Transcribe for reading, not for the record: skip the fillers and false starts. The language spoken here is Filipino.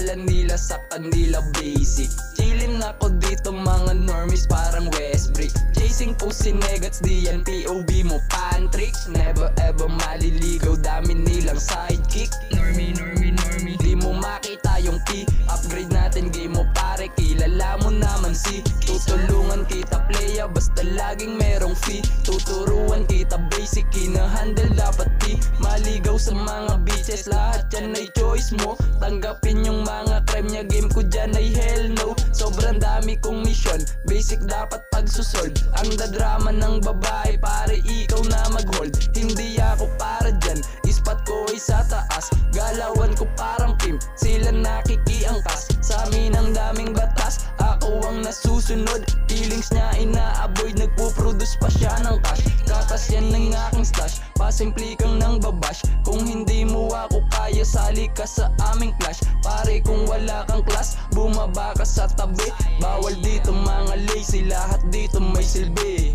akala nila sa kanila basic. Chillin ako dito mga normies parang Westbrick. Chasing po si Negats, di yan POV mo pantrick. Never ever maliligaw, dami nilang sidekick. Normie, normie, normie, di mo makita yung P. Upgrade natin game mo pare, kilala mo naman si. Tutulungan kita playa, basta laging merong fee. Tuturuan kita basic, kinahandle dapat di. Maligaw sa mga bitches, lahat yan ay choice mo. Tanggapin yung mga crime niya, game ko dyan ay hell no. Sobrang dami kong mission, basic dapat pagsusolve. Ang dadrama ng babae, pare ikaw na mag-hold. Hindi ako para dyan, ispat ko ay sa taas. Galawan ko parang pimp, sila nakikiangkas. Sa amin ang daming batas, ako ang nasusunod. Feelings niya ina-avoid, nagpo-produce pa siya ng cash. Katas yan ng aking stash, pasimple kang nang babash. Kung hindi mo ako kaya, sali ka sa aming clash. Pare kung wala kang class, bumaba ka sa tabi. Bawal dito mga lazy, lahat dito may silbi.